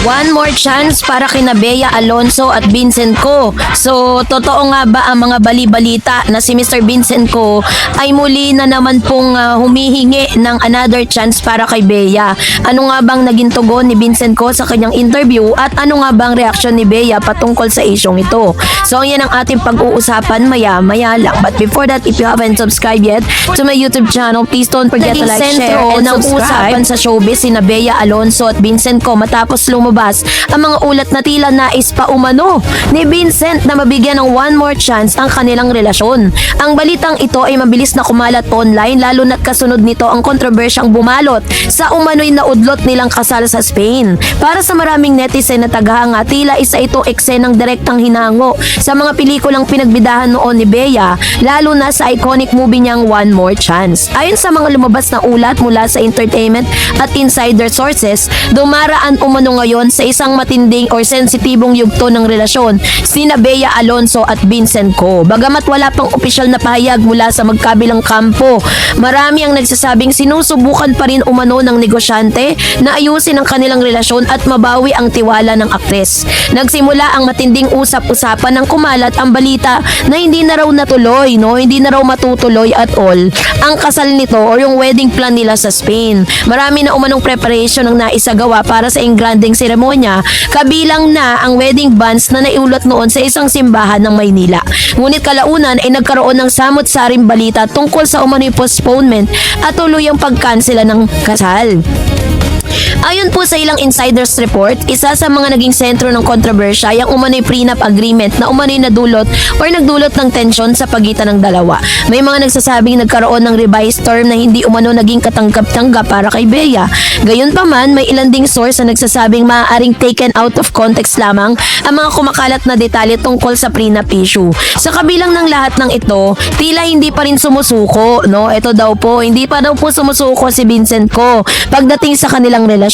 One more chance para kina Bea Alonzo at Vincent Co. So, totoo nga ba ang mga bali-balita na si Mr. Vincent Co ay muli na naman pong humihingi ng another chance para kay Bea? Ano nga bang naging tugon ni Vincent Co sa kanyang interview at ano nga bang reaksyon ni Bea patungkol sa isyong ito? So, yan ang ating pag-uusapan maya-maya lang. But before that, if you haven't subscribed yet to my YouTube channel, please don't forget to like, share, and subscribe. Usapan sa showbiz sina Bea Alonzo at Vincent Co matapos lumabas ang mga ulat na tila nais pa umano ni Vincent na mabigyan ng one more chance ang kanilang relasyon. Ang balitang ito ay mabilis na kumalat online lalo na't kasunod nito ang kontrobersyang bumalot sa umano'y naudlot nilang kasal sa Spain. Para sa maraming netizen na tagahanga, tila isa itong eksenang direktang hinango sa mga pelikulang pinagbidahan noon ni Bea, lalo na sa iconic movie niyang One More Chance. Ayon sa mga lumabas na ulat mula sa entertainment at insider sources, dumaraan umano ngayon sa isang matinding or sensitibong yugto ng relasyon sina Bea Alonzo at Vincent Co. Bagamat wala pang opisyal na pahayag mula sa magkabilang kampo, marami ang nagsasabing sinusubukan pa rin umano ng negosyante na ayusin ang kanilang relasyon at mabawi ang tiwala ng aktres. Nagsimula ang matinding usap-usapan ng kumalat ang balita na hindi na raw natuloy, hindi na raw matutuloy at all ang kasal nito or yung wedding plan nila sa Spain. Marami na umanong preparation ang naisagawa para sa engranding seremonya, kabilang na ang wedding bands na naiulot noon sa isang simbahan ng Maynila. Ngunit kalaunan ay nagkaroon ng samot-saring balita tungkol sa umano'y postponement at tuluyang pagkansela ng kasal. Ayon po sa ilang insiders report, isa sa mga naging sentro ng kontrobersya yung umano'y prenup agreement na umano'y nagdulot ng tensyon sa pagitan ng dalawa. May mga nagsasabing nagkaroon ng revised term na hindi umano naging katanggap-tanggap para kay Bea. Gayunpaman, may ilan ding source na nagsasabing maaaring taken out of context lamang ang mga kumakalat na detalye tungkol sa prenup issue. Sa kabilang ng lahat ng ito, tila hindi pa rin sumusuko, Ito daw po, hindi pa daw po sumusuko si Vincent Co pagdating sa kanilang relasyon.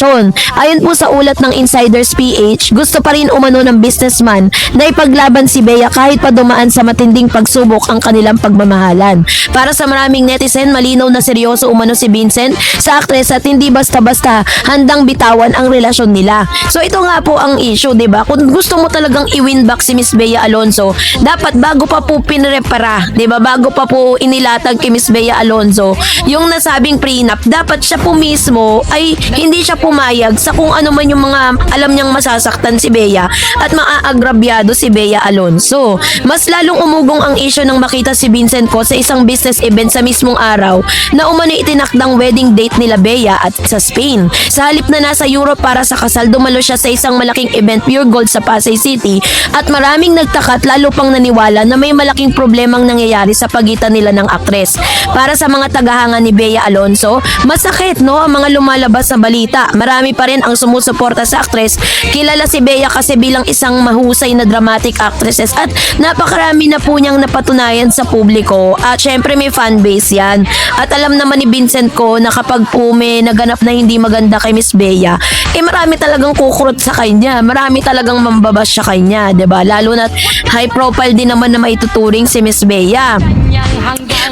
Ayon po sa ulat ng Insiders PH, gusto pa rin umano ng businessman na ipaglaban si Bea kahit pa dumaan sa matinding pagsubok ang kanilang pagmamahalan. Para sa maraming netizen, malinaw na seryoso umano si Vincent sa aktres at hindi basta-basta handang bitawan ang relasyon nila. So ito nga po ang issue, 'di ba? Kung gusto mo talagang i-win back si Miss Bea Alonzo, dapat bago pa po pinrepara, 'di ba? Bago pa po inilatag kay Miss Bea Alonzo yung nasabing prenup, dapat siya po mismo ay hindi siya pumayag sa kung ano man yung mga alam niyang masasaktan si Bea at maaagrabyado si Bea Alonzo. Mas lalong umugong ang issue nang makita si Vincent Co sa isang business event sa mismong araw na umano itinakdang wedding date nila Bea at sa Spain. Sa halip na nasa Europe para sa kasal, dumalo siya sa isang malaking event Pure Gold sa Pasay City at maraming nagtaka at lalo pang naniwala na may malaking problemang nangyayari sa pagitan nila ng aktres. Para sa mga tagahanga ni Bea Alonzo, masakit ang mga lumalabas na balita. Marami pa rin ang sumusuporta sa aktres. Kilala si Bea kasi bilang isang mahusay na dramatic actresses at napakarami na po niyang napatunayan sa publiko at syempre may fanbase yan. At alam naman ni Vincent Co na kapag po may naganap na hindi maganda kay Miss Bea, marami talagang kukurot sa kanya. Marami talagang mambabash sa kanya, 'di ba? Lalo na high profile din naman na maituturing si Miss Bea.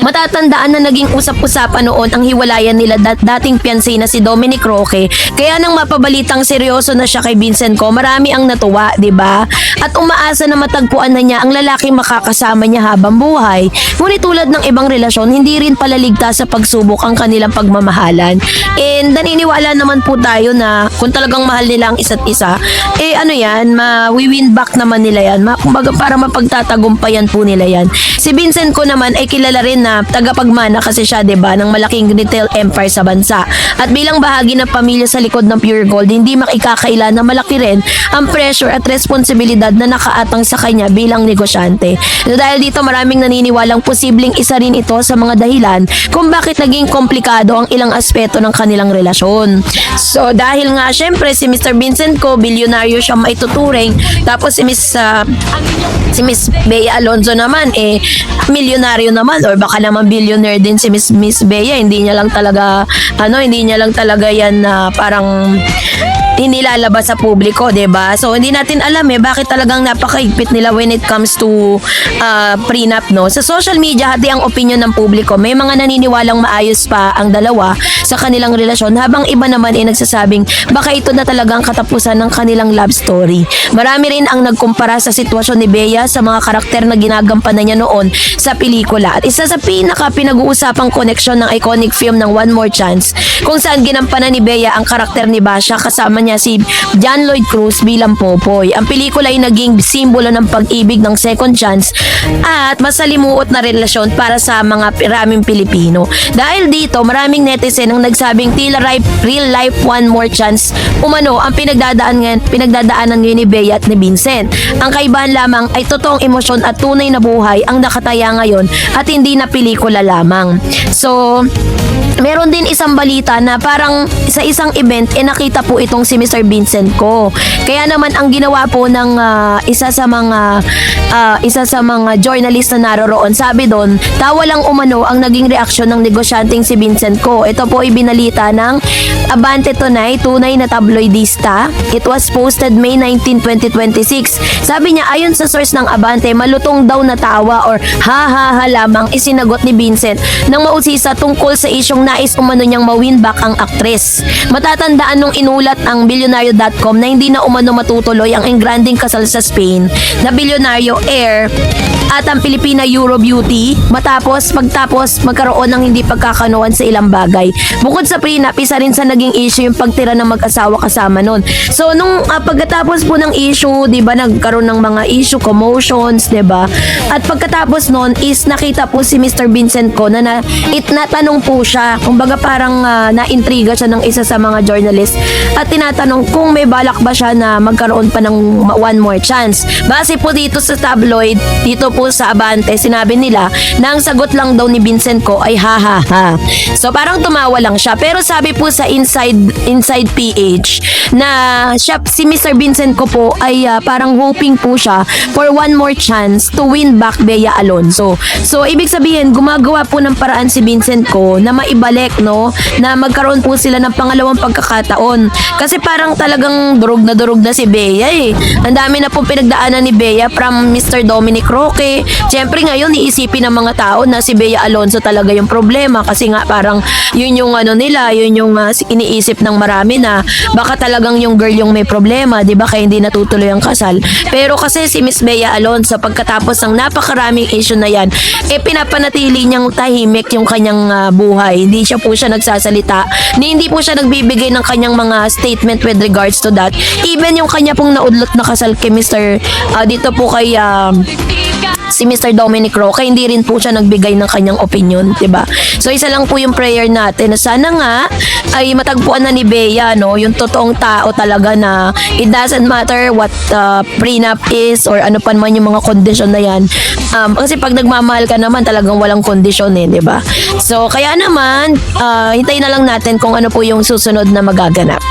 Matatandaan na naging usap-usapan noon ang hiwalayan nila dating fiancé na si Dominic Roque. Kaya nang mapabalitang seryoso na siya kay Vincent Co, marami ang natuwa, 'di ba? At umaasa na matagpuan na niya ang lalaking makakasama niya habang buhay. Ngunit tulad ng ibang relasyon, hindi rin pala ligtas sa pagsubok ang kanilang pagmamahalan. And naniniwala naman po tayo na kung talagang mahal nila ang isa't isa, ma-win back naman nila yan. Kumbaga para mapagtatagumpayan po nila yan. Si Vincent Co naman ay kilala rin na tagapagmana kasi siya, 'di ba, ng malaking retail empire sa bansa. At bilang bahagi ng pamilya sa likod ng Pure Gold, hindi makikakaila na malaki rin ang pressure at responsibilidad na nakaatang sa kanya bilang negosyante. So, dahil dito maraming naniniwalang posibleng isa rin ito sa mga dahilan kung bakit naging komplikado ang ilang aspeto ng kanilang relasyon. So dahil nga syempre si Mr. Vincent Co, bilyonaryo siya maituturing, tapos si Miss Bea Alonzo naman milyonaryo naman or baka naman billionaire din si Miss Bea, hindi niya lang talaga yan na parang inilalabas sa publiko, 'di ba? So hindi natin alam bakit talagang napakaigpit nila when it comes to prenup, no? Sa social media, hati ang opinion ng publiko. May mga naniniwalang maayos pa ang dalawa sa kanilang relasyon, habang iba naman ay nagsasabing baka ito na talagang katapusan ng kanilang love story. Marami rin ang nagkumpara sa sitwasyon ni Bea sa mga karakter na ginagampanan niya noon sa pelikula. At isa sa pinag-uusapang koneksyon ng iconic film ng One More Chance, kung saan ginampanan ni Bea ang karakter ni Basha, kasama niya si John Lloyd Cruz bilang Popoy. Ang pelikula ay naging simbolo ng pag-ibig ng second chance at masalimuot na relasyon para sa mga maraming Pilipino. Dahil dito, maraming netizen ang nagsabing tila real life One More Chance umano ang pinagdadaanan ngayon ni Bea at ni Vincent. Ang kaibahan lamang ay totoong emosyon at tunay na buhay ang nakataya ngayon at hindi na pelikula lamang. So, meron din isang balita na parang sa isang event nakita po itong si Mr. Vincent ko. Kaya naman ang ginawa po ng isa sa mga journalist na naroroon, sabi doon, tawa lang umano ang naging reaksyon ng negosyanteng si Vincent ko. Ito po ibinalita ng Abante tunay na tabloidista. It was posted May 19, 2026. Sabi niya, ayon sa source ng Abante, malutong daw na tawa or ha lamang isinagot ni Vincent nang mausisa tungkol sa isyong nais umano niyang ma-win back ang aktres. Matatandaan nung inulat ang Bilyonaryo.com na hindi na umano matutuloy ang engranding kasal sa Spain na Bilyonaryo Air at ang Pilipina Euro Beauty pagtapos magkaroon ng hindi pagkakaunawan sa ilang bagay. Bukod sa prenup, isa rin sa naging issue yung pagtira ng mag-asawa kasama nun. So nung pagkatapos po ng issue, 'di ba, nagkaroon ng mga issue, commotions, 'di ba? At pagkatapos nun is nakita po si Mr. Vincent ko na natanong po siya, kumbaga parang naintriga siya ng isa sa mga journalist at tinatanong kung may balak ba siya na magkaroon pa ng one more chance. Base po dito sa tabloid, dito po sa Abante, sinabi nila na ang sagot lang daw ni Vincent ko ay ha. So parang tumawa lang siya. Pero sabi po sa Inside PH na si Mr. Vincent ko po ay parang hoping po siya for one more chance to win back Bea Alonzo. So ibig sabihin, gumagawa po ng paraan si Vincent ko na maibalik, no, na magkaroon po sila ng pangalawang pagkakataon. Kasi parang talagang durog na si Bea Ang dami na pong pinagdaanan ni Bea from Mr. Dominic Roque. Siyempre ngayon iisipin ng mga tao na si Bea Alonzo talaga yung problema kasi nga parang yun yung iniisip ng marami na baka talagang yung girl yung may problema, 'di ba? Kaya hindi natutuloy ang kasal. Pero kasi si Miss Bea Alonzo, pagkatapos ng napakaraming issue na yan, pinapanatili niyang tahimik yung kanyang buhay. Hindi siya nagsasalita. Hindi po siya nagbibigay ng kanyang mga statement with regards to that. Even yung kanya pong naudlot na kasal kay dito po kay si Mr. Dominic Roque, hindi rin po siya nagbigay ng kanyang opinion, 'di ba? So isa lang po yung prayer natin na sana nga ay matagpuan na ni Bea, no, yung totoong tao talaga na it doesn't matter what prenup is or ano pa man yung mga kondisyon na yan. Kasi pag nagmamahal ka naman talagang walang kondisyon 'di ba? So kaya naman hintayin na lang natin kung ano po yung susunod na magaganap.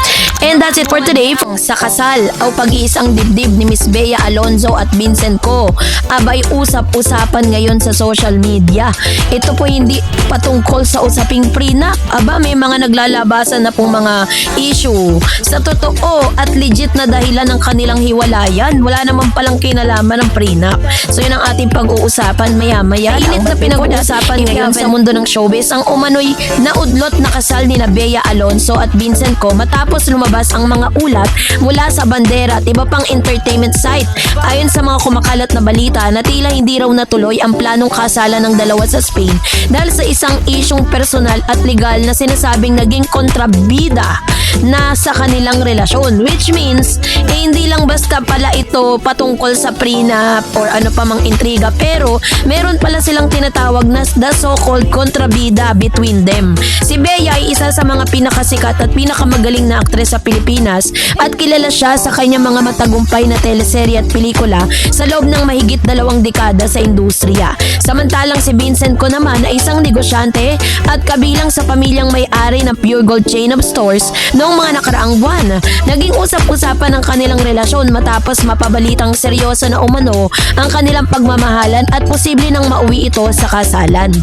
And that's it for today. Sa kasal o pag-iisang dibdib ni Miss Bea Alonzo at Vincent ko, abay usap-usapan ngayon sa social media. Ito po hindi patungkol sa usaping prenup. Aba, may mga naglalabasan na pong mga issue. Sa totoo at legit na dahilan ng kanilang hiwalayan, wala naman palang kinalaman ng prenup. So yun ang ating pag-uusapan maya-maya. Init na pinag-uusapan ngayon sa mundo ng showbiz ang umano'y naudlot na kasal ni Bea Alonzo at Vincent ko matapos lumabas ang mga ulat mula sa Bandera at iba pang entertainment site. Ayon sa mga kumakalat na balita na tila hindi raw natuloy ang planong kasalan ng dalawa sa Spain dahil sa isang isyong personal at legal na sinasabing naging kontrabida na sa kanilang relasyon, which means hindi lang basta pala ito patungkol sa prenup or ano pa mang intriga, pero meron pala silang tinatawag na the so-called kontrabida between them. Si Bea ay isa sa mga pinakasikat at pinakamagaling na aktres sa Pilipinas at kilala siya sa kanyang mga matagumpay na teleserye at pelikula sa loob ng mahigit 2 dekada sa industriya. Samantalang si Vincent ko naman ay isang negosyante at kabilang sa pamilyang may-ari ng Pure Gold chain of stores noong mga nakaraang buwan. Naging usap-usapan ang kanilang relasyon matapos mapabalitang seryoso na umano ang kanilang pagmamahalan at posible nang mauwi ito sa kasalan.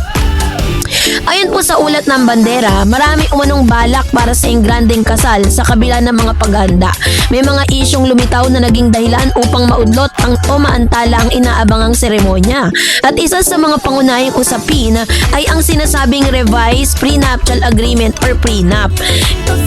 Ayon po sa ulat ng bandera, marami umanong balak para sa ingrandeng kasal sa kabila ng mga paghahanda. May mga isyong lumitaw na naging dahilan upang maudlot o maantala ang inaabangang seremonya. At isa sa mga pangunahing usapin ay ang sinasabing revised prenuptial agreement or prenup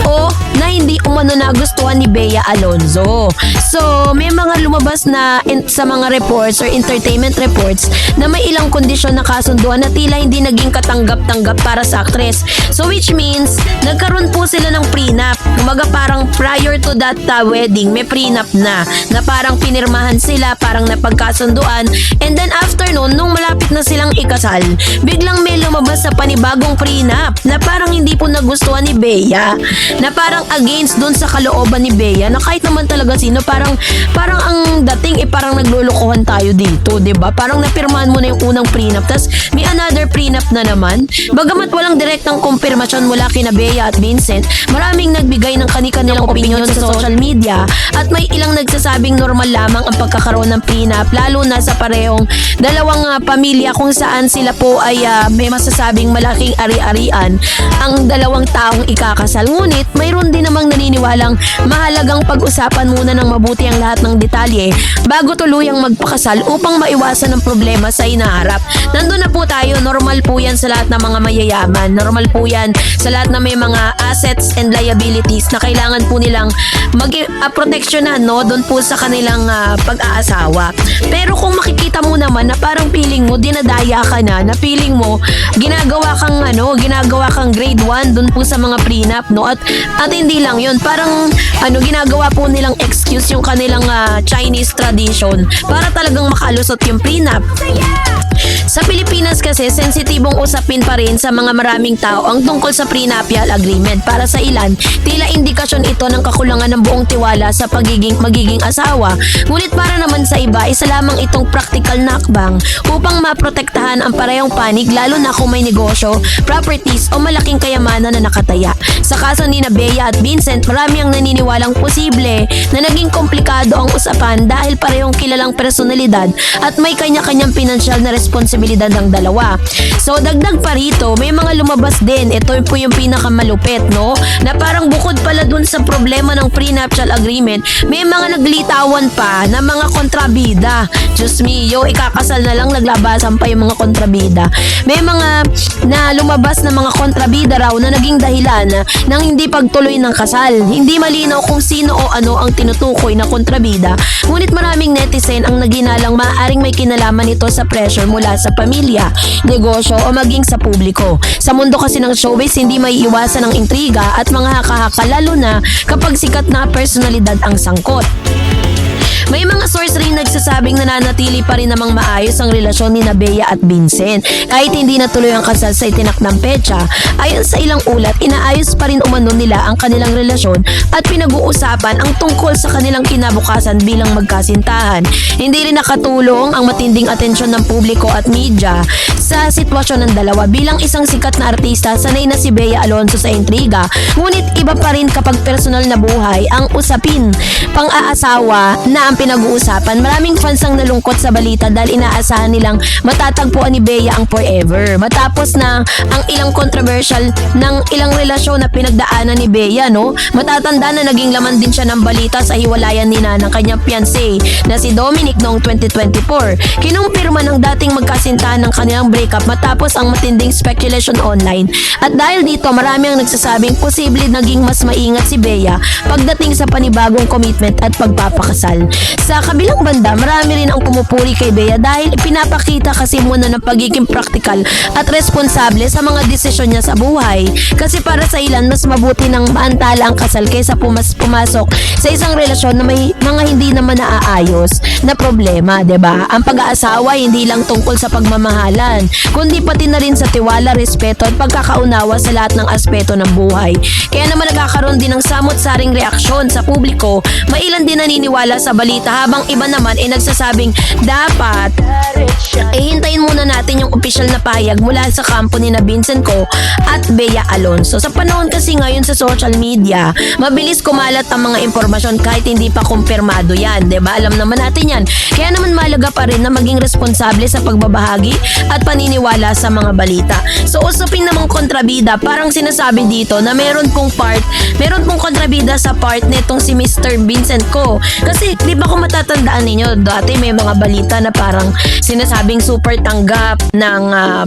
o na hindi umano nagustuhan ni Bea Alonzo. So, may mga lumabas na sa mga reports or entertainment reports na may ilang kondisyon na kasunduan na tila hindi naging katanggap-tanggap para sa actress. So which means, nagkaroon po sila ng prenup. Kumaga parang prior to that wedding, may prenup na parang pinirmahan sila, parang napagkasunduan. And then after nun, nung malapit na silang ikasal, biglang may lumabas sa panibagong prenup na parang hindi po nagustuhan ni Bea. Na parang against dun sa kalooban ni Bea na kahit naman talaga sino, parang ang dating parang naglulukohan tayo dito, 'di ba? Parang napirmahan mo na yung unang prenup, tas may another prenup na naman. Bagamat walang direktang kumpirmasyon mula kina Bea at Vincent, maraming nagbigay ng kani-kanilang opinion sa social media at may ilang nagsasabing normal lamang ang pagkakaroon ng prenup, lalo na sa parehong dalawang pamilya kung saan sila po ay may masasabing malaking ari-arian ang dalawang taong ikakasal. Ngunit mayroon din namang naniniwalang mahalagang pag-usapan muna ng mabuti ang lahat ng detalye bago tuluyang magpakasal upang maiwasan ang problema sa inaharap. Nandun na po tayo, normal po yan sa lahat ng mga mayayaman. Normal po yan sa lahat na may mga assets and liabilities na kailangan po nilang proteksyonan, no? Doon po sa kanilang pag-aasawa. Pero kung makikita mo naman na parang feeling mo dinadaya ka na feeling mo ginagawa kang grade 1 doon po sa mga prenup, no? At hindi lang yun, parang ginagawa po nilang excuse yung kanilang Chinese tradition para talagang makalusot yung prenup. Sa Pilipinas kasi, sensitibong usapin pa rin sa mga maraming tao ang tungkol sa prenuptial agreement. Para sa ilan, tila indikasyon ito ng kakulangan ng buong tiwala sa magiging asawa. Ngunit para naman sa iba, isa lamang itong practical na hakbang upang maprotektahan ang parehong panig, lalo na kung may negosyo, properties o malaking kayamanan na nakataya. Sa kaso ni Bea at Vincent, marami ang naniniwalang posible na naging komplikado ang usapan dahil parehong kilalang personalidad at may kanya-kanyang pinansyal na responsibilidad ng dalawa. So dagdag pa rito, may mga lumabas din, ito po yung pinakamalupit, no? Na parang bukod pala dun sa problema ng prenuptial agreement, may mga naglitawan pa na mga kontrabida. Diyos mio, ikakasal na lang naglabasan pa yung mga kontrabida. May mga na lumabas na mga kontrabida raw na naging dahilan ng hindi pagtuloy ng kasal. Hindi malinaw kung sino o ano ang tinutukoy na kontrabida, ngunit maraming netizen ang naginalang maaaring may kinalaman ito sa pressure mula sa pamilya, negosyo o maging sa publiko. Sa mundo kasi ng showbiz, hindi may iwasan ang intriga at mga haka-haka, lalo na kapag sikat na personalidad ang sangkot. May mga source rin nagsasabing nananatili pa rin namang maayos ang relasyon ni Bea at Vincent kahit hindi natuloy ang kasal sa itinakdang petsa. Ayon sa ilang ulat, inaayos pa rin umano nila ang kanilang relasyon at pinag-uusapan ang tungkol sa kanilang kinabukasan bilang magkasintahan. Hindi rin nakatulong ang matinding atensyon ng publiko at media sa sitwasyon ng dalawa. Bilang isang sikat na artista, sanay na si Bea Alonzo sa intriga, ngunit iba pa rin kapag personal na buhay ang usapin. Pang-aasawa na ang pinag-uusapan. Maraming fans ang nalungkot sa balita dahil inaasahan nilang matatagpuan ni Bea ang forever. Matapos na ang ilang controversial ng ilang relasyon na pinagdaanan ni Bea, no? Matatanda na naging laman din siya ng balita sa hiwalayan nina ng kanyang fiancé na si Dominic noong 2024. Kinumpirma ng dating magkasintahan ng kanilang breakup matapos ang matinding speculation online. At dahil dito, marami ang nagsasabing posible naging mas maingat si Bea pagdating sa panibagong commitment at pagpapakasal. Sa kabilang banda, marami rin ang pumupuri kay Bea dahil pinapakita kasi muna ng pagiging praktikal at responsable sa mga desisyon niya sa buhay. Kasi para sa ilan, mas mabuti nang maantala ang kasal kaysa pumasok sa isang relasyon na may mga hindi naman naaayos na problema, 'di ba? Ang pag-aasawa hindi lang tungkol sa pagmamahalan, kundi pati na rin sa tiwala, respeto at pagkakaunawa sa lahat ng aspeto ng buhay. Kaya naman nagkakaroon din ng samot-saring reaksyon sa publiko. May ilan din naniniwala sa balita balita, habang iba naman ay nagsasabing dapat hintayin muna natin yung official na pahayag mula sa company na Vincent Co at Bea Alonzo. Sa panahon kasi ngayon sa social media, mabilis kumalat ang mga impormasyon kahit hindi pa kumpirmado yan, diba? Alam naman natin yan. Kaya naman mahalaga pa rin na maging responsable sa pagbabahagi at paniniwala sa mga balita. So usapin namang kontrabida, parang sinasabi dito na meron pong kontrabida sa part nitong si Mr. Vincent Co. Kasi di ba kung matatandaan ninyo, dati may mga balita na parang sinasabing super tanggap ng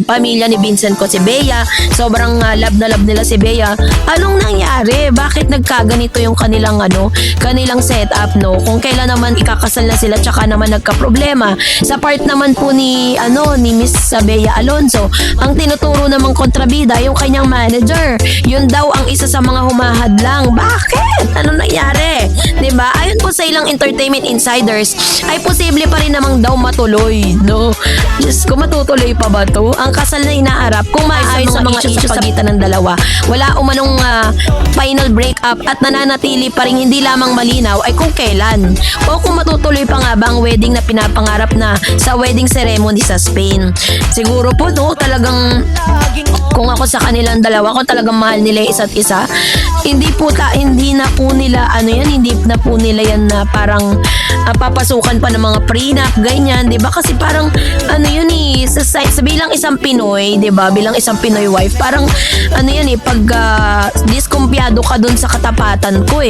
pamilya ni Vincent Co si Bea. Sobrang love na love nila si Bea. Anong nangyari? Bakit nagkaganito yung kanilang setup, no? Kung kailan naman ikakasal na sila, tsaka naman nagka-problema. Sa part naman po ni Miss Bea Alonzo, ang tinuturo namang kontrabida yung kanyang manager. Yun daw ang isa sa mga humahadlang. Bakit? Ano nangyari? 'Di ba? Ayon po sa ilang entertainment insiders, ay posible pa rin namang daw matuloy, no? Diyos ko, matutuloy pa ba to? Ang kasal na inaarap kung maayos sa mga issues sa pagitan ng dalawa. Wala umanong final breakup at nananatili pa rin hindi lamang malinaw ay kung kailan o kung matutuloy pa nga ba ang wedding na pinapangarap na sa wedding ceremony sa Spain. Siguro po, no, talagang kung ako sa kanilang dalawa, kung talagang mahal nila yung isa't isa, hindi na po nila yan na parang papasukan pa ng mga prenup, ganyan, 'di ba? Kasi parang sa bilang isang Pinoy, 'di ba? Bilang isang Pinoy wife, parang pag diskumpiyado ka dun sa katapatan ko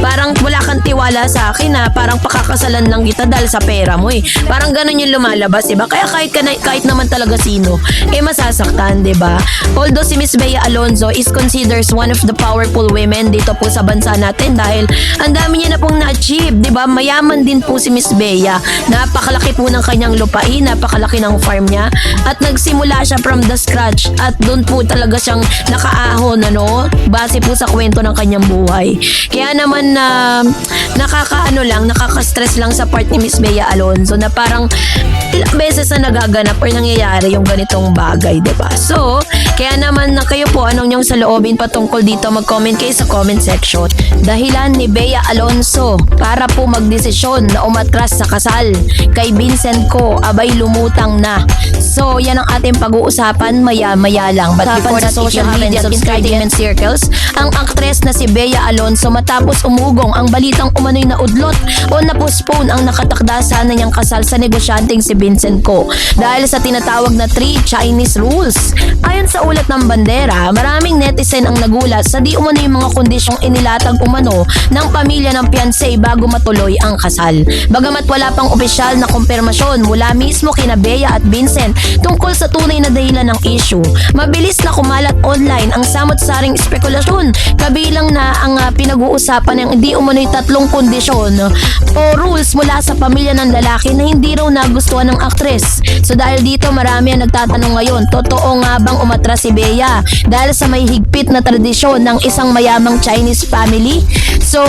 Parang wala kang tiwala sa akin na parang pakakasalan lang kita dahil sa pera mo Parang ganun yung lumalabas, 'di ba? Kaya kahit naman talaga sino, masasaktan, 'di ba? Although si Miss Bea Alonzo is considered one of the powerful women dito po sa bansa natin dahil ang dami niya na pong na-achieve, 'di ba? Mayaman din po si Miss Bea. Napakalaki po ng kanyang lupain, napakalaki ng farm niya at nagsimula siya from the scratch at doon po talaga siyang nakaahon base po sa kwento ng kanyang buhay. Kaya naman nakaka-stress lang sa part ni Miss Bea Alonzo na parang ilang beses na nagaganap or nangyayari yung ganitong bagay, 'di ba? So, kaya naman kayo po, anong niyong saloobin patungkol dito, mag-comment kayo sa comment section. Dahilan ni Bea Alonzo para po magdesisyon na umatras sa kasal kay Vincent Co, abay lumutang na. So, yan ang ating pag-uusapan maya-maya lang. But before sa social media at entertainment circles, ang aktres na si Bea Alonzo matapos umugong ang balitang umano'y naudlot o na-postpone ang nakatakda sana niyang kasal sa negosyanteng si Vincent Co dahil sa tinatawag na 3 Chinese rules. Ayon sa ulat ng bandera, maraming netizen ang nagulat sa di umano yung mga kondisyong inilatag umano ng pamilya ng fiancé bago matuloy ang kasal. Bagamat wala pang opisyal na kumpirmasyon mula mismo kina Bea at Vincent tungkol sa tunay na dahilan ng issue, mabilis na kumalat online ang samot-saring spekulasyon kabilang na ang pinag-uusapan ng di umano'y 3 kondisyon o rules mula sa pamilya ng lalaki na hindi raw nagustuhan ng aktres. So dahil dito marami ang nagtatanong ngayon, totoo nga bang umatras si Bea dahil sa may higpit na tradisyon ng isang mayamang Chinese family? So,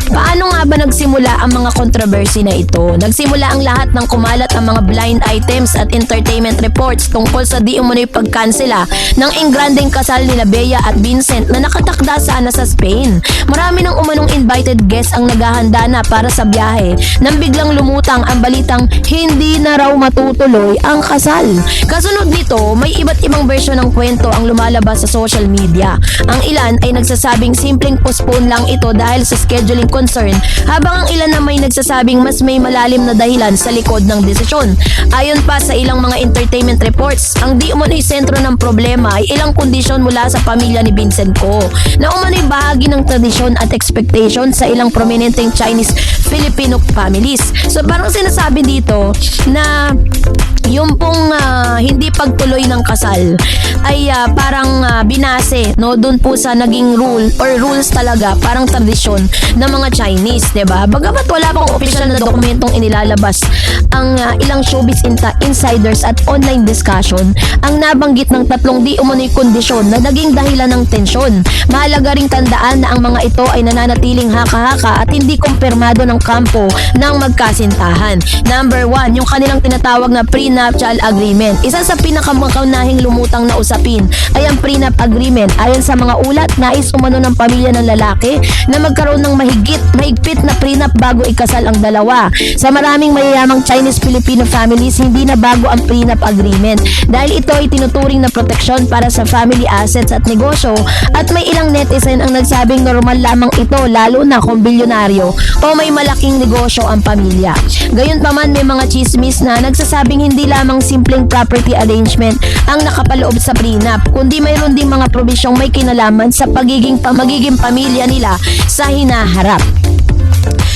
paano nga ba nagsimula ang mga controversy na ito? Nagsimula ang lahat ng kumalat ang mga blind items at entertainment reports tungkol sa di umano'y pagkansela ng engrandeng kasal nila Bea at Vincent na nakatakda sana sa Spain. Marami ng umanong invited guests ang naghahanda na para sa biyahe nang biglang lumutang ang balitang hindi na raw matutuloy ang kasal. Kasunod nito, may iba't ibang version ng kwento ang lumalabas sa social media. Ang ilan ay nagsasabing simpleng postpone lang ito dahil sa scheduling concern, habang ang ilan na may nagsasabing mas may malalim na dahilan sa likod ng desisyon. Ayon pa sa ilang mga entertainment reports, ang di umano'y sentro ng problema ay ilang kondisyon mula sa pamilya ni Vincent Co na umano'y bahagi ng tradisyon at expectation sa ilang prominenteng Chinese Filipino families. So parang sinasabi dito na yung pong hindi pagtuloy ng kasal ay parang binase doon po sa naging rule or rules talaga, parang tradisyon ng mga Chinese, 'di ba? Bagamat wala pang official na dokumentong inilalabas, ang ilang showbiz insiders at online discussion ang nabanggit ng 3 di umano'y kondisyon na naging dahilan ng tensyon. Mahalaga ring tandaan na ang mga ito ay nananatiling haka-haka at hindi kumpirmado ng kampo ng magkasintahan. Number 1, yung kanilang tinatawag na prenuptial agreement. Isa sa pinakamakahunahing lumutang na usapin ay ang prenup agreement. Ayon sa mga ulat, nais umano ng pamilya ng lalaki na magkaroon ng mahigpit legit na prenup bago ikasal ang dalawa. Sa maraming mayayamang Chinese-Filipino families, hindi na bago ang prenup agreement dahil ito ay tinuturing na proteksyon para sa family assets at negosyo, at may ilang netizen ang nagsabing normal lamang ito lalo na kung bilyonaryo o may malaking negosyo ang pamilya. Gayunpaman, may mga chismis na nagsasabing hindi lamang simpleng property arrangement ang nakapaloob sa prenup, kundi mayroon ding mga probisyong may kinalaman sa magiging pamilya nila sa hinaharap.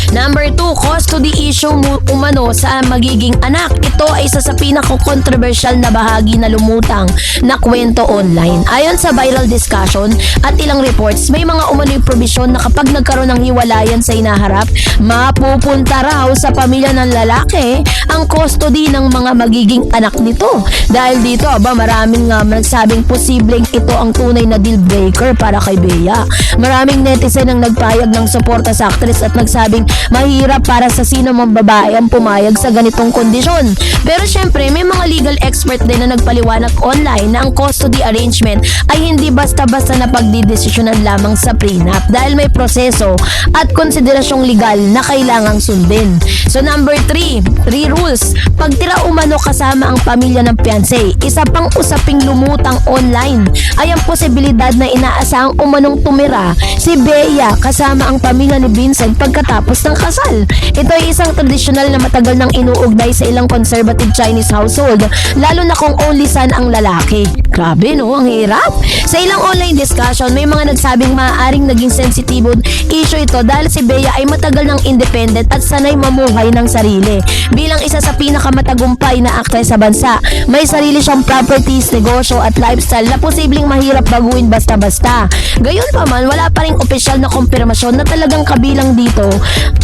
Number 2, custody issue umano sa magiging anak. Ito ay isa sa pinaka-controversial na bahagi na lumutang na kwento online. Ayon sa viral discussion at ilang reports, may mga umano'y probisyon na kapag nagkaroon ng hiwalayan sa hinaharap, mapupunta raw sa pamilya ng lalaki ang custody ng mga magiging anak nito. Dahil dito, maraming nagsabing posibleng ito ang tunay na deal breaker para kay Bea. Maraming netizen ang nagpahayag ng suporta sa actress at nagsabing mahirap para sa sino mang babae ang pumayag sa ganitong kondisyon. Pero syempre, may mga legal expert din na nagpaliwanag online na ang custody arrangement ay hindi basta-basta na pagdidesisyonan lamang sa prenup dahil may proseso at konsiderasyong legal na kailangang sundin. So number 3 rules. Pagtira umano kasama ang pamilya ng fiancé, isa pang usaping lumutang online ay ang posibilidad na inaasahang umanong tumira si Bea kasama ang pamilya ni Vincent pagkatapos ng kasal. Ito ay isang tradisyonal na matagal nang inuugnay sa ilang conservative Chinese household, lalo na kung only son ang lalaki. Grabe no, ang hirap. Sa ilang online discussion, may mga nagsabing maaaring naging sensitibo issue ito dahil si Bea ay matagal nang independent at sanay mamuhay ng sarili. Bilang isa sa pinakamatagumpay na aktres sa bansa, may sarili siyang properties, negosyo at lifestyle na posibleng mahirap baguhin basta-basta. Gayunpaman, wala pa ring opisyal na kumpirmasyon na talagang kabilang dito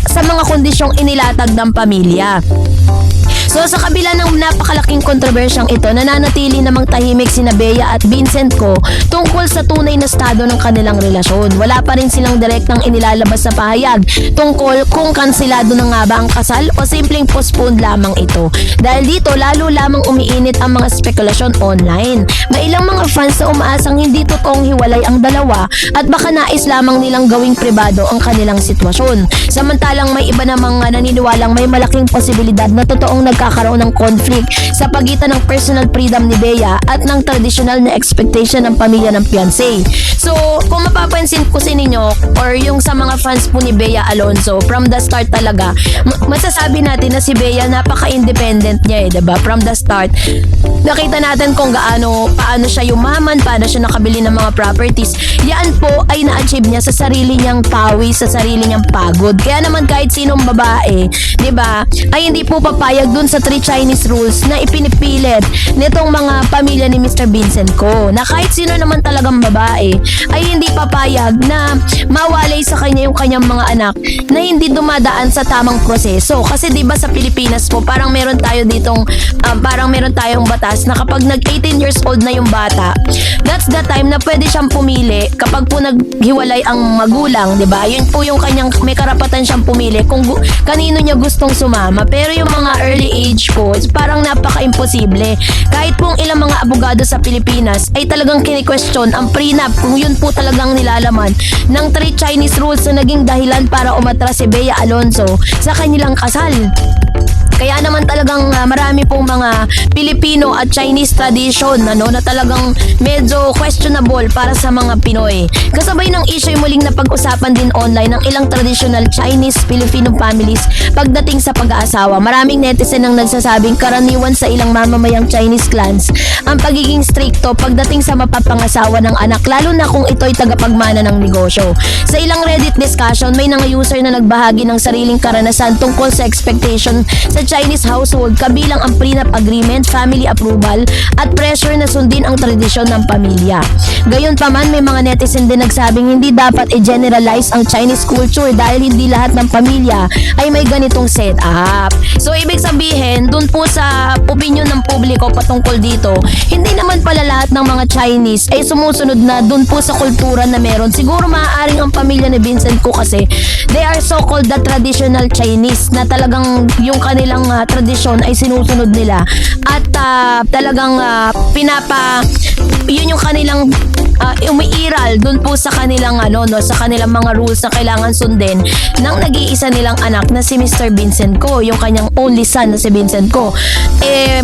sa mga kondisyong inilatag ng pamilya. So sa kabila ng napakalaking kontrobersyang ito, nananatili namang tahimik sina Bea at Vincent Ko tungkol sa tunay na estado ng kanilang relasyon. Wala pa rin silang direktang inilalabas na pahayag tungkol kung kansilado na nga ba ang kasal o simpleng postpone lamang ito. Dahil dito, lalo lamang umiinit ang mga spekulasyon online. May ilang mga fans na umaasang hindi totoong hiwalay ang dalawa at baka nais lamang nilang gawing pribado ang kanilang sitwasyon. Samantalang may iba namang naniniwalang may malaking posibilidad na totoong nagkakaroon ng conflict sa pagitan ng personal freedom ni Bea at ng traditional na expectation ng pamilya ng fiancé. So, kung mapapansin ko sa ninyo or yung sa mga fans po ni Bea Alonzo, from the start talaga, masasabi natin na si Bea napaka-independent niya diba? From the start, nakita natin kung paano siya yumaman, paano siya nakabili ng mga properties. Yan po ay na-achieve niya sa sarili niyang pawis, sa sarili niyang pagod. Kaya naman kahit sinong babae, diba, ay hindi po papayag dun sa 3 Chinese rules na ipinipilit nitong mga pamilya ni Mr. Vincent Ko, na kahit sino naman talagang babae ay hindi papayag na mawalay sa kanya yung kanyang mga anak na hindi dumadaan sa tamang proseso. Kasi diba sa Pilipinas po, parang meron tayong batas na kapag nag 18 years old na yung bata, that's the time na pwede siyang pumili kapag po naghiwalay ang magulang, diba? Yun po yung kanyang, may karapatan siyang pumili kung kanino niya gustong sumama. Pero yung mga early age po, parang napaka-imposible. Kahit pong ilang mga abogado sa Pilipinas ay talagang kini-question ang prenup kung yun po talagang nilalaman ng 3 Chinese rules na naging dahilan para umatras si Bea Alonzo sa kanilang kasal. Kaya naman talagang marami pong mga Pilipino at Chinese tradition na talagang medyo questionable para sa mga Pinoy. Kasabay ng issue muling na pag-usapan din online ng ilang traditional Chinese-Filipino families pagdating sa pag-aasawa. Maraming netizen ang nagsasabing karaniwan sa ilang mamamayang Chinese clans ang pagiging stricto pagdating sa mapapangasawa ng anak, lalo na kung ito'y tagapagmana ng negosyo. Sa ilang Reddit discussion, may mga user na nagbahagi ng sariling karanasan tungkol sa expectation sa Chinese household, kabilang ang prenup agreement, family approval at pressure na sundin ang tradisyon ng pamilya. Gayunpaman, may mga netizen din nagsabing hindi dapat i-generalize ang Chinese culture dahil hindi lahat ng pamilya ay may ganitong setup. So ibig sabihin, dun po sa opinion ng publiko patungkol dito, hindi naman pala lahat ng mga Chinese ay sumusunod na dun po sa kultura na meron. Siguro maaaring ang pamilya ni Vincent Ko kasi they are so-called the traditional Chinese na talagang yung kanilang kanilang tradisyon ay sinusunod nila at talagang yun yung kanilang umiiral dun po sa kanilang sa kanilang mga rules na kailangan sundin ng nag-iisa nilang anak na si Mr. Vincent Ko, yung kanyang only son na si Vincent Ko.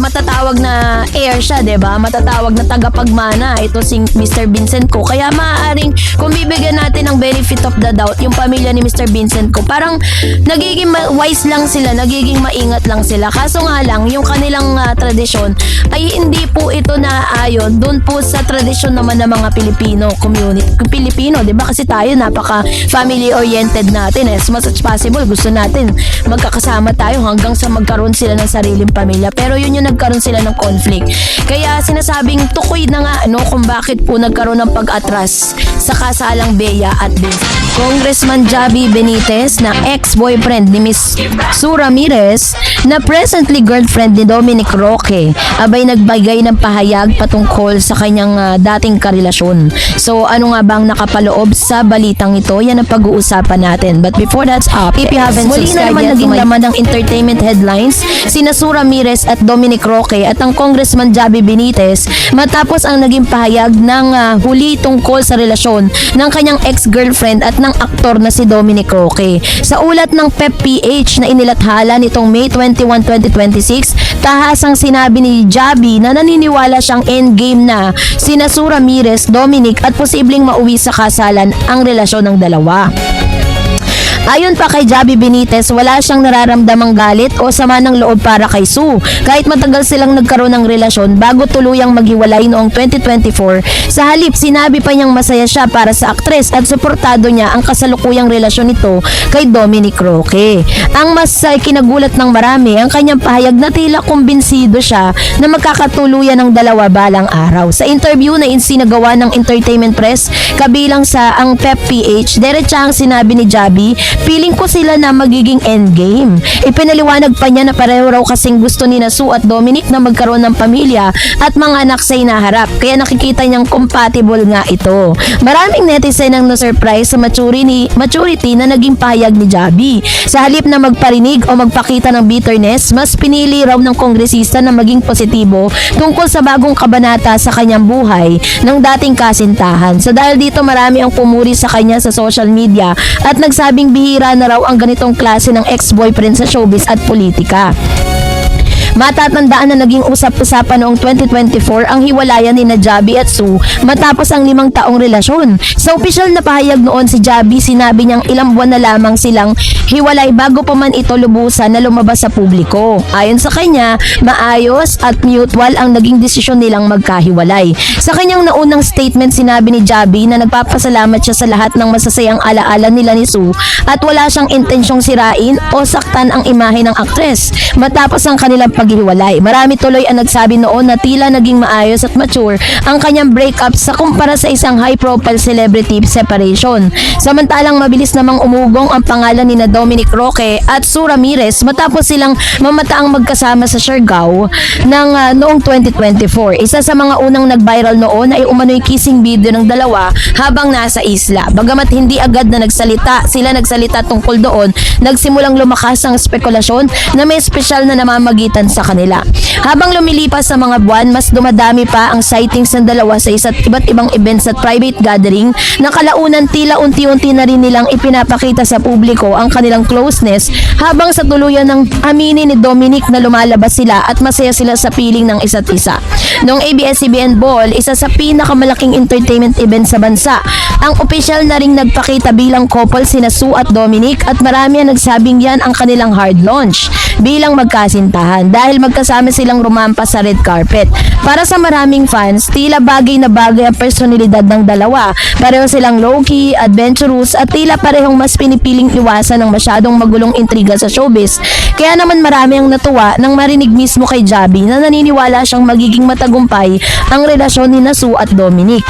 Matatawag na heir siya, 'di ba? Matatawag na tagapagmana ito si Mr. Vincent Ko. Kaya maaaring kung bibigyan natin ng benefit of the doubt yung pamilya ni Mr. Vincent Ko, parang nagiging wise lang sila, nagiging maingat lang sila. Kaso nga lang, yung kanilang tradisyon ay hindi po ito naaayon doon po sa tradisyon naman ng mga Pilipino community. Pilipino, 'di ba? Kasi tayo napaka family oriented natin. As much as possible, gusto natin magkakasama tayo hanggang sa magkaroon sila ng sariling pamilya. Pero yun yung nagkaroon sila ng conflict. Kaya sinasabing tukoy na nga kung bakit po nagkaroon ng pag-atras sa kasalang Bea at Vincent. Congressman Javi Benitez na ex-boyfriend ni Miss Sue Ramirez na presently girlfriend ni Dominic Roque abay nagbigay ng pahayag patungkol sa kanyang dating karelasyon. So ano nga bang nakapaloob sa balitang ito? Yan ang pag-uusapan natin. But before that's up, if you haven't subscribed yet, naging laman ng entertainment headlines sina Sue Ramirez at Dominic Roque at ang Congressman Javi Benitez matapos ang naging pahayag ng huli tungkol sa relasyon ng kanyang ex-girlfriend at ng aktor na si Dominic Roque. Sa ulat ng PEP-PH na inilathala nitong May 21, 2026, tahasang sinabi ni Javi na naniniwala siyang endgame na sina Sue Ramirez, Dominic at posibleng mauwi sa kasalan ang relasyon ng dalawa. Ayon pa kay Javi Benitez, wala siyang nararamdamang galit o sama ng loob para kay Sue. Kahit matagal silang nagkaroon ng relasyon bago tuluyang maghiwalay noong 2024, sa halip sinabi pa niyang masaya siya para sa aktres at suportado niya ang kasalukuyang relasyon nito kay Dominic Roque. Ang mas kinagulat ng marami ang kanyang pahayag na tila kumbinsido siya na magkakatuluyan ng dalawa balang araw. Sa interview na isinagawa ng Entertainment Press kabilang sa ang PEP-PH, diretsahang sinabi ni Javi, feeling ko sila na magiging endgame. Ipinaliwanag pa niya na pareho raw kasing gusto ni Sue at Dominic na magkaroon ng pamilya at mga anak sa inaharap. Kaya nakikita niyang compatible nga ito. Maraming netizen ang na-surprise sa maturity na naging pahayag ni Javi. Sa halip na magparinig o magpakita ng bitterness, mas pinili raw ng kongresista na maging positibo tungkol sa bagong kabanata sa kanyang buhay ng dating kasintahan. So dahil dito marami ang pumuri sa kanya sa social media at nagsabing bihira na raw ang ganitong klase ng ex-boyfriend sa showbiz at politika. Matatandaan na naging usap-usapan noong 2024 ang hiwalayan ni Javi at Sue matapos ang 5 taong relasyon. Sa opisyal na pahayag noon si Javi, sinabi niyang ilang buwan na lamang silang hiwalay bago pa man ito lubusan na lumabas sa publiko. Ayon sa kanya, maayos at mutual ang naging desisyon nilang magkahiwalay. Sa kanyang naunang statement, sinabi ni Javi na nagpapasalamat siya sa lahat ng masasayang alaala nila ni Sue at wala siyang intensyong sirain o saktan ang imahe ng aktres matapos ang kanilang paghihiwalay. Marami tuloy ang nagsabi noon na tila naging maayos at mature ang kanyang breakup sa kumpara sa isang high-profile celebrity separation. Samantalang mabilis namang umugong ang pangalan ni Dominic Roque at Sue Ramirez matapos silang mamataang magkasama sa Siargao noong 2024. Isa sa mga unang nag-viral noon ay umano'y kissing video ng dalawa habang nasa isla. Bagamat hindi agad na nagsalita tungkol doon, nagsimulang lumakas ang spekulasyon na may espesyal na namamagitan sa kanila. Habang lumilipas sa mga buwan, mas dumadami pa ang sightings ng dalawa sa iba't ibang events at private gathering na kalaunan tila unti-unti na rin nilang ipinapakita sa publiko ang kanilang closeness habang sa tuluyan ng aminin ni Dominic na lumalabas sila at masaya sila sa piling ng isa't isa. Noong ABS-CBN Ball, isa sa pinakamalaking entertainment event sa bansa, ang opisyal na ring nagpakita bilang couple sina Sue at Dominic at marami ang nagsabing yan ang kanilang hard launch bilang magkasintahan dahil magkasama silang rumampa sa red carpet. Para sa maraming fans, tila bagay na bagay ang personalidad ng dalawa. Pareho silang low-key, adventurous at tila parehong mas pinipiling iwasan ng masyadong magulong intriga sa showbiz. Kaya naman marami ang natuwa nang marinig mismo kay Javi na naniniwala siyang magiging matagumpay ang relasyon ni Sue at Dominic.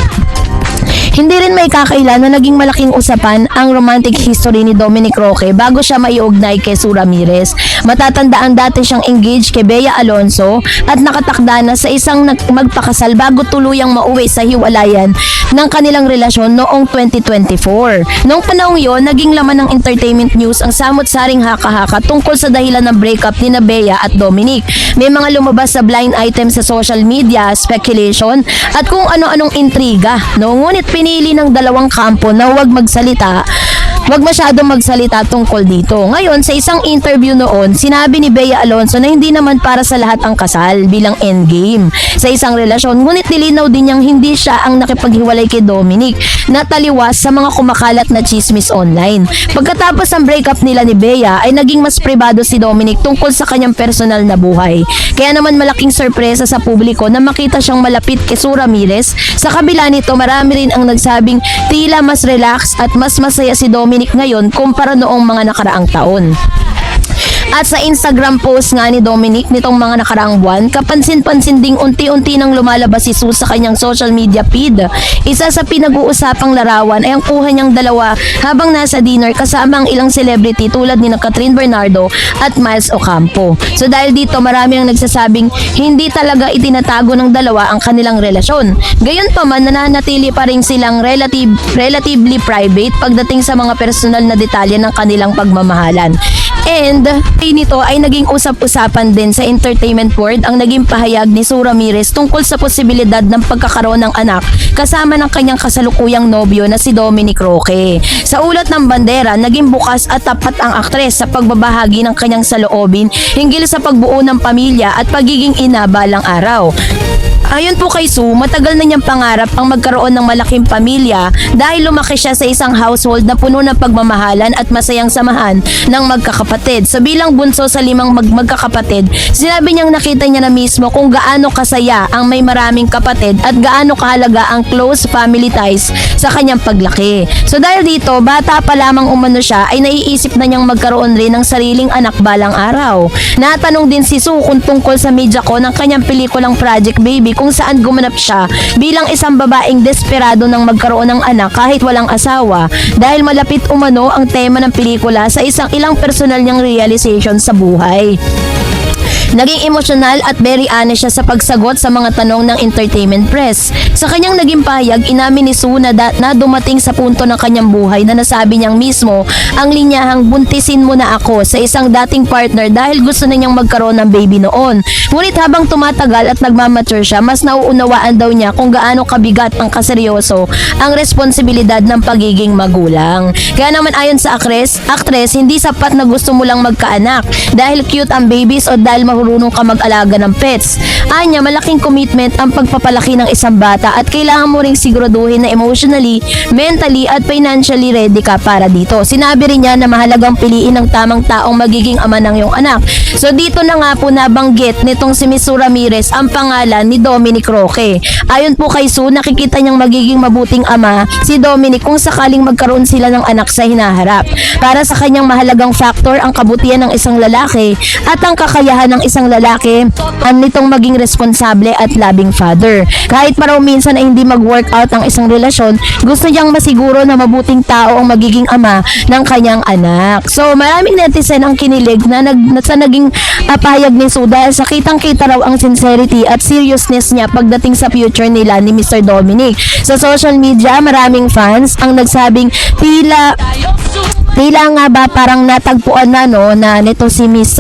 Hindi rin may kakaila na naging malaking usapan ang romantic history ni Dominic Roque bago siya maiugnay kay Sue Ramirez. Matatandaan dati siyang engaged kay Bea Alonso at nakatakda na sa isang magpakasal bago tuluyang mauwi sa hiwalayan ng kanilang relasyon noong 2024. Noong panahong yon, naging laman ng entertainment news ang samot-saring haka-haka tungkol sa dahilan ng breakup ni Bea at Dominic. May mga lumabas sa blind item sa social media, speculation at kung ano-anong intriga. No? Ngunit pinili ng dalawang kampo na huwag masyadong magsalita tungkol dito. Ngayon, sa isang interview noon, sinabi ni Bea Alonso na hindi naman para sa lahat ang kasal bilang endgame sa isang relasyon. Ngunit nilinaw din niyang hindi siya ang nakipaghiwalay kay Dominic na taliwas sa mga kumakalat na chismis online. Pagkatapos ng breakup nila ni Bea ay naging mas pribado si Dominic tungkol sa kanyang personal na buhay. Kaya naman malaking sorpresa sa publiko na makita siyang malapit kay Sue Ramirez. Sa kabila nito, marami rin ang nagsabing tila mas relax at mas masaya si Dominic ngayon kumpara noong mga nakaraang taon. At sa Instagram post nga ni Dominic nitong mga nakaraang buwan, kapansin-pansin ding unti-unti nang lumalabas si Sue sa kanyang social media feed. Isa sa pinag-uusapang larawan ay ang kuha niyang dalawa habang nasa dinner kasama ang ilang celebrity tulad ni Catherine Bernardo at Miles Ocampo. So dahil dito marami ang nagsasabing hindi talaga itinatago ng dalawa ang kanilang relasyon. Gayunpaman nananatili pa rin silang relatively private pagdating sa mga personal na detalye ng kanilang pagmamahalan. And nito ay naging usap-usapan din sa entertainment world ang naging pahayag ni Sue Ramirez tungkol sa posibilidad ng pagkakaroon ng anak kasama ng kanyang kasalukuyang nobyo na si Dominic Roque. Sa ulat ng bandera, naging bukas at tapat ang aktres sa pagbabahagi ng kanyang saloobin hinggil sa pagbuo ng pamilya at pagiging ina balang araw. Ayon po kay Sue, matagal na niyang pangarap ang magkaroon ng malaking pamilya dahil lumaki siya sa isang household na puno ng pagmamahalan at masayang samahan ng magkakapatid. So bilang bunso sa 5 magkakapatid, sinabi niyang nakita niya na mismo kung gaano kasaya ang may maraming kapatid at gaano kahalaga ang close family ties sa kanyang paglaki. So dahil dito, bata pa lamang umano siya ay naiisip na niyang magkaroon rin ng sariling anak balang araw. Natanong din si Sue kung tungkol sa media ko ng kanyang pelikulang Project Baby kung saan gumanap siya bilang isang babaeng desperado ng magkaroon ng anak kahit walang asawa dahil malapit umano ang tema ng pelikula sa ilang personal niyang realization sa buhay. Naging emosyonal at very honest siya sa pagsagot sa mga tanong ng entertainment press. Sa kanyang naging pahayag, inamin ni Sue na dumating sa punto ng kanyang buhay na nasabi niyang mismo ang linyahang buntisin mo na ako sa isang dating partner dahil gusto na niyang magkaroon ng baby noon. Ngunit habang tumatagal at nagmamature siya, mas nauunawaan daw niya kung gaano kabigat ang kaseryoso ang responsibilidad ng pagiging magulang. Kaya naman ayon sa actress, hindi sapat na gusto mo lang magkaanak dahil cute ang babies o dahil marunong ka mag-alaga ng pets. Anya, malaking commitment ang pagpapalaki ng isang bata at kailangan mo ring siguraduhin na emotionally, mentally at financially ready ka para dito. Sinabi rin niya na mahalagang piliin ng tamang taong magiging ama ng iyong anak. So dito na nga po nabanggit nitong si Miss Sue Ramirez ang pangalan ni Dominic Roque. Ayon po kay Sue, nakikita niyang magiging mabuting ama si Dominic kung sakaling magkaroon sila ng anak sa hinaharap. Para sa kanyang mahalagang factor ang kabutihan ng isang lalaki at ang kakayahan ng isang lalaki nitong maging responsable at loving father. Kahit paraw minsan ay hindi mag-workout ang isang relasyon, gusto niyang masiguro na mabuting tao ang magiging ama ng kanyang anak. So maraming netizen ang kinilig na sa naging pahayag ni Sue dahil sa kitang-kita raw ang sincerity at seriousness niya pagdating sa future nila ni Mr. Dominic. Sa social media, maraming fans ang nagsabing tila nga ba parang natagpuan na nito si Miss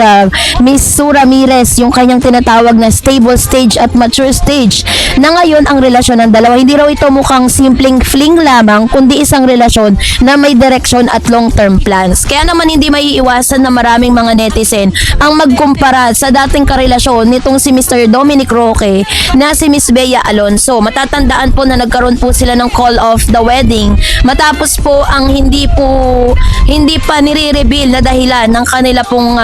Sue Ramirez yung kanyang tinatawag na stable stage at mature stage na ngayon ang relasyon ng dalawa. Hindi raw ito mukhang simpleng fling lamang kundi isang relasyon na may direksyon at long-term plans. Kaya naman hindi maiiwasan na maraming mga netizen ang magkumpara sa dating karelasyon nitong si Mr. Dominic Roque na si Miss Bea Alonso. Matatandaan po na nagkaroon po sila ng call of the wedding matapos po ang hindi pa nire-reveal na dahilan ng kanila pong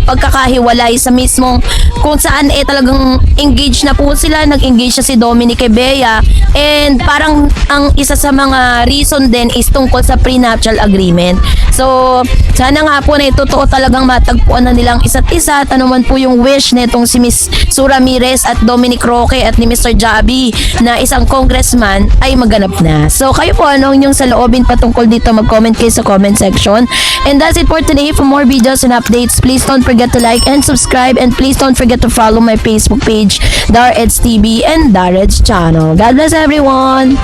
pagkakahiwalay sa mismo kung saan talagang engaged na po sila, nag-engage siya si Dominic kay Bea, and parang ang isa sa mga reason din is tungkol sa prenuptial agreement. So sana nga po na totoo talagang matagpuan na nilang isa't isa at ano man po yung wish nitong si Miss Sue Ramirez at Dominic Roque at ni Mr. Javi na isang congressman ay maganap na. So kayo po, anong yung saloobin patungkol dito, mag-comment kayo sa comment section. And that's it for today. For more videos and updates, please don't forget to like and subscribe, and please don't forget to follow my Facebook page, Dareds TV and Dareds channel. God bless everyone!